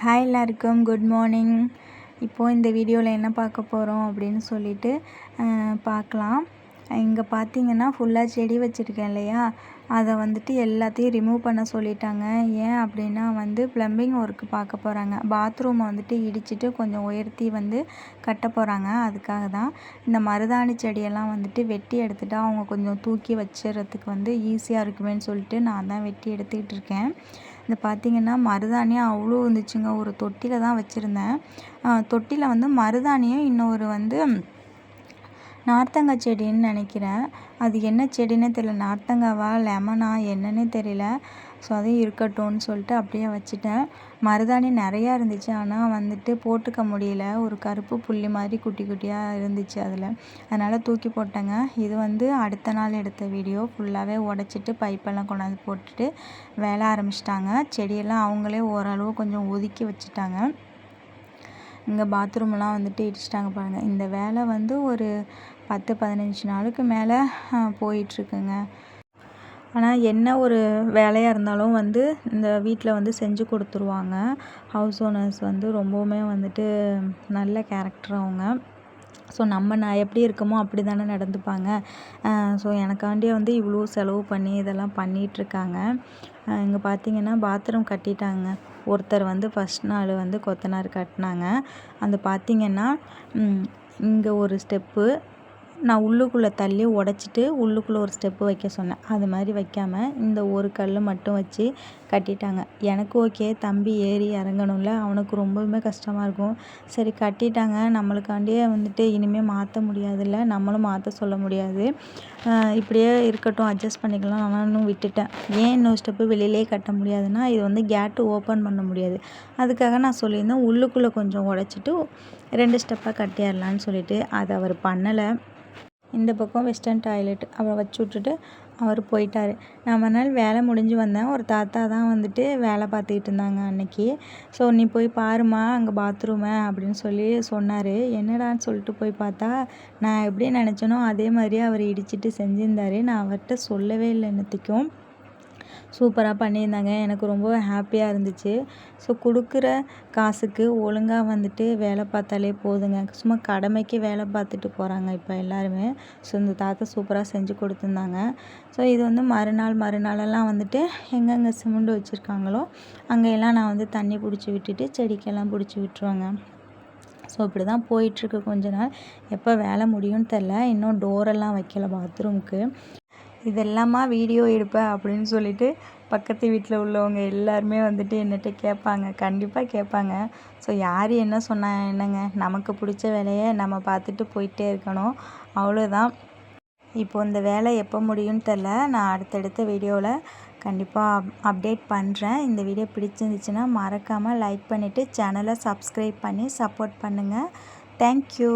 Hi எல்லாருக்கும் good morning. இப்போது இந்த வீடியோவில் என்ன பார்க்க போகிறோம் அப்படின்னு சொல்லிட்டு பார்க்கலாம். இங்கே பார்த்தீங்கன்னா ஃபுல்லாக செடி வச்சுருக்கேன் இல்லையா, அதை வந்துட்டு எல்லாத்தையும் ரிமூவ் பண்ண சொல்லிட்டாங்க. ஏன் அப்படின்னா ப்ளம்பிங் ஒர்க்கு பார்க்க போகிறாங்க. பாத்ரூமை வந்துட்டு இடிச்சிட்டு கொஞ்சம் உயர்த்தி கட்ட போகிறாங்க. அதுக்காக தான் இந்த மருதாணி செடியெல்லாம் வெட்டி எடுத்துகிட்டு அவங்க கொஞ்சம் தூக்கி வச்சுறதுக்கு ஈஸியாக இருக்குமேன்னு சொல்லிட்டு நான் தான் வெட்டி எடுத்துக்கிட்டு இருக்கேன். இந்த பார்த்திங்கன்னா மருதாணி அவ்வளோ இருந்துச்சுங்க. ஒரு தொட்டியில் தான் வச்சுருந்தேன். தொட்டியில் மருதாணியும் இன்னொரு நார்த்தங்காய் செடின்னு நினைக்கிறேன். அது என்ன செடின்னே தெரியல, நார்த்தங்காவா லெமனா என்னன்னே தெரியல. ஸோ அதையும் இருக்கட்டும்னு சொல்லிட்டு அப்படியே வச்சுட்டேன். மருதாணி நிறையா இருந்துச்சு, ஆனால் போட்டுக்க முடியல. ஒரு கருப்பு புள்ளி மாதிரி குட்டி குட்டியாக இருந்துச்சு அதில், அதனால் தூக்கி போட்டேங்க. இது அடுத்த நாள் எடுத்த வீடியோ. ஃபுல்லாகவே உடச்சிட்டு பைப்பெல்லாம் கொண்டாந்து போட்டுட்டு வேலை ஆரம்பிச்சிட்டாங்க. செடியெல்லாம் அவங்களே ஓரளவு கொஞ்சம் ஒதுக்கி வச்சுட்டாங்க. இங்கே பாத்ரூம்லாம் இடிச்சிட்டாங்க பாருங்கள். இந்த வேலை ஒரு 10-15 நாளுக்கு மேலே போயிட்டுருக்குங்க. ஆனால் என்ன ஒரு வேலையாக இருந்தாலும் இந்த வீட்டில் செஞ்சு கொடுத்துருவாங்க. ஹவுஸ் ஓனர்ஸ் ரொம்பவுமே நல்ல கேரக்டர் அவங்க. ஸோ நான் எப்படி இருக்கமோ அப்படி தானே நடந்துப்பாங்க. ஸோ எனக்காண்டியே இவ்வளோ செலவு பண்ணி இதெல்லாம் பண்ணிகிட்ருக்காங்க. இங்கே பார்த்தீங்கன்னா பாத்ரூம் கட்டிட்டாங்க. ஒருத்தர் ஃபஸ்ட் நாள் கொத்தனார் கட்டினாங்க. அந்த பார்த்திங்கன்னா இங்கே ஒரு ஸ்டெப்பு நான் உள்ளுக்குள்ளே தள்ளி உடச்சிட்டு உள்ளுக்குள்ளே ஒரு ஸ்டெப்பு வைக்க சொன்னேன். அது மாதிரி வைக்காமல் இந்த ஒரு கல் மட்டும் வச்சு கட்டிட்டாங்க. எனக்கு ஓகே, தம்பி ஏறி இறங்கணும்ல, அவனுக்கு ரொம்பவுமே கஷ்டமாக இருக்கும். சரி கட்டிட்டாங்க, நம்மளுக்காண்டியே இனிமேல் மாற்ற முடியாதுல்ல, நம்மளும் மாற்ற சொல்ல முடியாது. இப்படியே இருக்கட்டும், அட்ஜஸ்ட் பண்ணிக்கலாம் நானும் விட்டுட்டேன். ஏன் இன்னொரு ஸ்டெப்பு வெளியிலே கட்ட முடியாதுன்னா, இது கேட்டு ஓப்பன் பண்ண முடியாது. அதுக்காக நான் சொல்லியிருந்தேன் உள்ளுக்குள்ளே கொஞ்சம் உடச்சிட்டு 2 ஸ்டெப்பாக கட்டிடலான்னு சொல்லிட்டு. அதை அவர் பண்ணலை. இந்த பக்கம் வெஸ்டர்ன் டாய்லெட் அவரை வச்சு விட்டுட்டு அவர் போயிட்டார். நான் மறுநாள் வேலை முடிஞ்சு வந்தேன். ஒரு தாத்தா தான் வேலை பார்த்துக்கிட்டு இருந்தாங்க அன்னைக்கு. ஸோ நீ போய் பாருமா அங்கே பாத்ரூமை அப்படின்னு சொல்லி சொன்னார். என்னடான்னு சொல்லிட்டு போய் பார்த்தா, நான் எப்படி நினச்சேனோ அதே மாதிரியே அவர் இடிச்சிட்டு செஞ்சுருந்தார். நான் அவர்கிட்ட சொல்லவே இல்லை என்னத்தைக்கும். சூப்பராக பண்ணியிருந்தாங்க. எனக்கு ரொம்ப ஹாப்பியாக இருந்துச்சு. ஸோ கொடுக்குற காசுக்கு ஒழுங்காக வேலை பார்த்தாலே போதுங்க. சும்மா கடமைக்கு வேலை பார்த்துட்டு போகிறாங்க இப்போ எல்லாருமே. ஸோ இந்த தாத்தா சூப்பராக செஞ்சு கொடுத்துருந்தாங்க. ஸோ இது மறுநாளெல்லாம் எங்கெங்கே சிமெண்ட் வச்சுருக்காங்களோ அங்கெல்லாம் நான் தண்ணி பிடிச்சி விட்டுட்டு செடிக்கெல்லாம் பிடிச்சி விட்டுருவாங்க. ஸோ இப்படி தான் போயிட்டுருக்கு கொஞ்ச நாள். எப்போ வேலை முடியும்னு தெரில. இன்னும் டோரெல்லாம் வைக்கல பாத்ரூமுக்கு. இதெல்லாமா வீடியோ எடுப்பேன் அப்படின்னு சொல்லிட்டு பக்கத்து வீட்டில் உள்ளவங்க எல்லாருமே என்கிட்ட கேட்பாங்க, கண்டிப்பாக கேட்பாங்க. ஸோ யார் என்ன சொன்னால் என்னங்க, நமக்கு பிடிச்ச வேலையை நம்ம பார்த்துட்டு போயிட்டே இருக்கணும், அவ்வளோதான். இப்போது இந்த வேலை எப்போ முடியும்னு தெரில. நான் அடுத்தடுத்த வீடியோவில் கண்டிப்பாக அப்டேட் பண்ணுறேன். இந்த வீடியோ பிடிச்சிருந்துச்சுன்னா மறக்காமல் லைக் பண்ணிவிட்டு சேனலை சப்ஸ்கிரைப் பண்ணி சப்போர்ட் பண்ணுங்கள். தேங்க்யூ.